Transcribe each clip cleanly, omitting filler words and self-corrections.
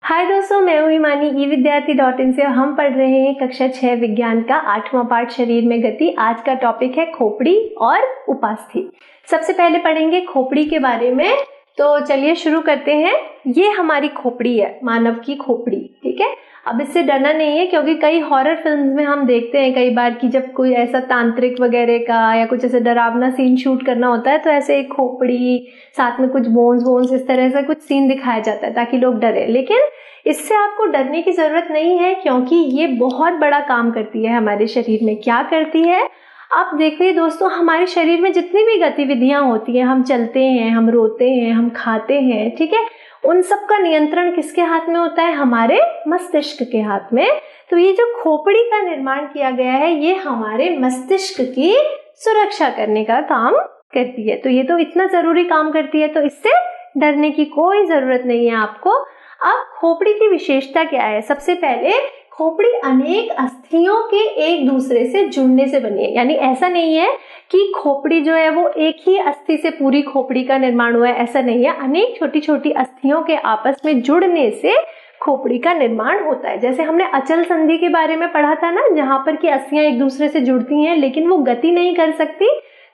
हाय दोस्तों, मैं हूँ हिमानी ई-विद्यार्थी.in से। हम पढ़ रहे हैं कक्षा 6 विज्ञान का 8वां पाठ शरीर में गति। आज का टॉपिक है खोपड़ी और उपास्थि। सबसे पहले पढ़ेंगे खोपड़ी के बारे में। तो चलिए शुरू करते हैं। ये हमारी खोपड़ी है, मानव की खोपड़ी। ठीक है, अब इससे डरना नहीं है क्योंकि कई हॉरर फिल्म्स में हम देखते हैं कई बार कि जब कोई ऐसा तांत्रिक वगैरह का या कुछ ऐसा डरावना सीन शूट करना होता है तो ऐसे एक खोपड़ी साथ में कुछ बोन्स इस तरह से कुछ सीन दिखाया जाता है ताकि लोग डरे। लेकिन इससे आपको डरने की जरूरत नहीं है क्योंकि ये बहुत बड़ा काम करती है हमारे शरीर में। क्या करती है आप देखिए दोस्तों, हमारे शरीर में जितनी भी गतिविधियां होती हैं, हम चलते हैं, हम रोते हैं, हम खाते हैं, ठीक है, उन सब का नियंत्रण किसके हाथ में होता है? हमारे मस्तिष्क के हाथ में। तो ये जो खोपड़ी का निर्माण किया गया है ये हमारे मस्तिष्क की सुरक्षा करने का काम करती है। तो ये तो इतना जरूरी काम करती है, तो इससे डरने की कोई जरूरत नहीं है आपको। अब खोपड़ी की विशेषता क्या है? सबसे पहले खोपड़ी अनेक अस्थियों के एक दूसरे से जुड़ने से बनी है। यानी ऐसा नहीं है कि खोपड़ी जो है वो एक ही अस्थि से पूरी खोपड़ी का निर्माण हुआ है, ऐसा नहीं है। अनेक छोटी छोटी अस्थियों के आपस में जुड़ने से खोपड़ी का निर्माण होता है। जैसे हमने अचल संधि के बारे में पढ़ा था ना, जहां पर की अस्थियां एक दूसरे से जुड़ती हैं लेकिन वो गति नहीं कर सकती,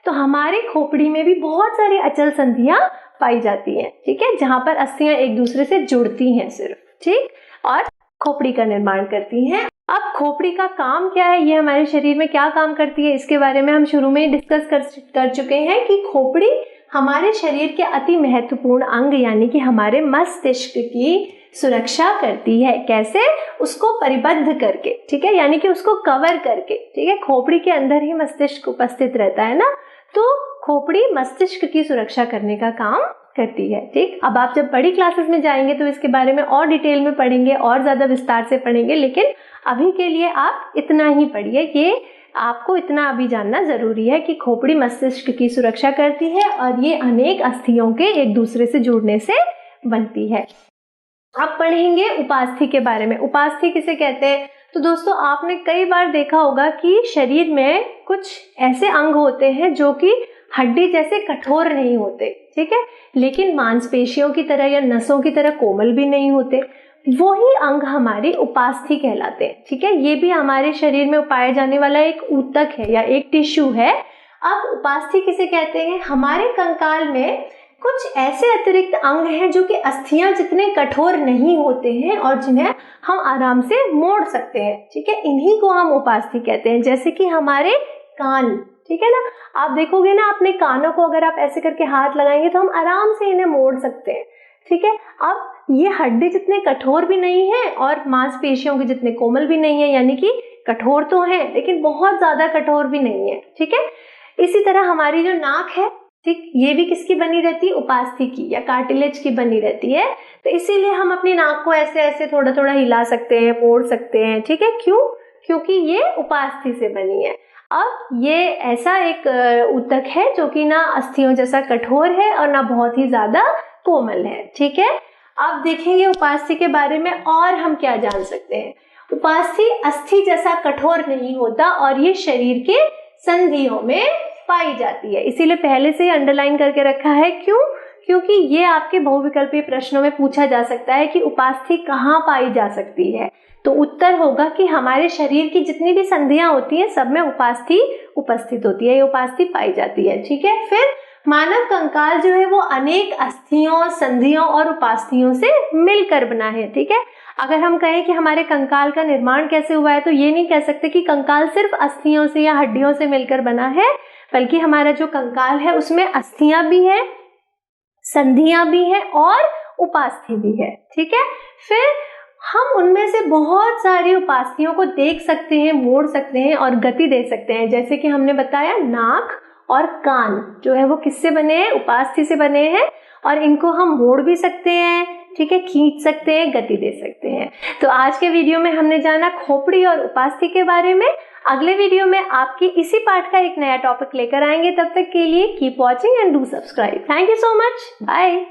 तो हमारे खोपड़ी में भी बहुत सारी अचल संधियां पाई जाती हैं। ठीक है, जहां पर अस्थियां एक दूसरे से जुड़ती हैं सिर्फ, ठीक, और खोपड़ी का निर्माण करती हैं। अब खोपड़ी का काम क्या है, ये हमारे शरीर में क्या काम करती है, इसके बारे में हम शुरू में डिस्कस कर चुके हैं कि खोपड़ी हमारे शरीर के अति महत्वपूर्ण अंग यानी कि हमारे मस्तिष्क की सुरक्षा करती है। कैसे? उसको परिबद्ध करके, ठीक है, यानी कि उसको कवर करके। ठीक है, खोपड़ी के अंदर ही मस्तिष्क उपस्थित रहता है ना, तो खोपड़ी मस्तिष्क की सुरक्षा करने का काम करती है। ठीक, अब आप जब बड़ी क्लासेस में जाएंगे तो इसके बारे में और डिटेल में पढ़ेंगे, और ज्यादा विस्तार से पढ़ेंगे, लेकिन अभी के लिए आप इतना ही पढ़िए। ये आपको इतना अभी जानना जरूरी है कि खोपड़ी मस्तिष्क की सुरक्षा करती है और ये अनेक अस्थियों के एक दूसरे से जुड़ने से बनती है। अब पढ़ेंगे उपास्थि के बारे में। उपास्थि किसे कहते हैं? तो दोस्तों आपने कई बार देखा होगा कि शरीर में कुछ ऐसे अंग होते हैं जो कि हड्डी जैसे कठोर नहीं होते, ठीक है, लेकिन मांसपेशियों की तरह या नसों की तरह कोमल भी नहीं होते। वही अंग हमारी उपास्थि कहलाते हैं। ठीक है, ये भी हमारे शरीर में पाया जाने वाला एक ऊतक है या एक टिश्यू है। अब उपास्थि किसे कहते हैं? हमारे कंकाल में कुछ ऐसे अतिरिक्त अंग हैं जो कि अस्थियां जितने कठोर नहीं होते हैं और जिन्हें हम आराम से मोड़ सकते हैं। ठीक है, इन्हीं को हम उपास्थि कहते हैं। जैसे कि हमारे कान, ठीक है ना, आप देखोगे ना अपने कानों को अगर आप ऐसे करके हाथ लगाएंगे तो हम आराम से इन्हें मोड़ सकते हैं। ठीक है, अब ये हड्डी जितने कठोर भी नहीं है और मांसपेशियों के जितने कोमल भी नहीं है, यानी कि कठोर तो है लेकिन बहुत ज्यादा कठोर भी नहीं है। ठीक है, इसी तरह हमारी जो नाक है, ठीक, ये भी किसकी बनी रहती है? उपास्थि की या कार्टिलेज की बनी रहती है। तो इसीलिए हम अपनी नाक को ऐसे ऐसे थोड़ा थोड़ा हिला सकते हैं, मोड़ सकते हैं। ठीक है, क्यों? क्योंकि ये उपास्थि से बनी है। अब ये ऐसा एक ऊतक है जो कि ना अस्थियों जैसा कठोर है और ना बहुत ही ज्यादा कोमल है। ठीक है, अब देखेंगे उपास्थि के बारे में और हम क्या जान सकते हैं। उपास्थि अस्थि जैसा कठोर नहीं होता और ये शरीर के संधियों में पाई जाती है, इसीलिए पहले से ही अंडरलाइन करके रखा है। क्यों? क्योंकि ये आपके बहुविकल्पीय प्रश्नों में पूछा जा सकता है कि उपास्थि कहाँ पाई जा सकती है। तो उत्तर होगा कि हमारे शरीर की जितनी भी संधियां होती हैं सब में उपास्थि उपस्थित होती है, ये उपास्थि पाई जाती है। ठीक है, फिर मानव कंकाल जो है वो अनेक अस्थियों, संधियों और उपास्थियों से मिलकर बना है। ठीक है, अगर हम कहें कि हमारे कंकाल का निर्माण कैसे हुआ है तो ये नहीं कह सकते कि कंकाल सिर्फ अस्थियों से या हड्डियों से मिलकर बना है, बल्कि हमारा जो कंकाल है उसमें अस्थियां भी हैं, संधियां भी हैं और उपास्थि भी है। ठीक है, फिर हम उनमें से बहुत सारी उपास्थियों को देख सकते हैं, मोड़ सकते हैं और गति दे सकते हैं। जैसे कि हमने बताया नाक और कान जो है वो किससे बने हैं? उपास्थि से बने हैं और इनको हम मोड़ भी सकते हैं, ठीक है, खींच सकते हैं, गति दे सकते हैं। तो आज के वीडियो में हमने जाना खोपड़ी और उपास्थि के बारे में। अगले वीडियो में आपकी इसी पाठ का एक नया टॉपिक लेकर आएंगे। तब तक के लिए keep watching and do subscribe. Thank you so much, bye.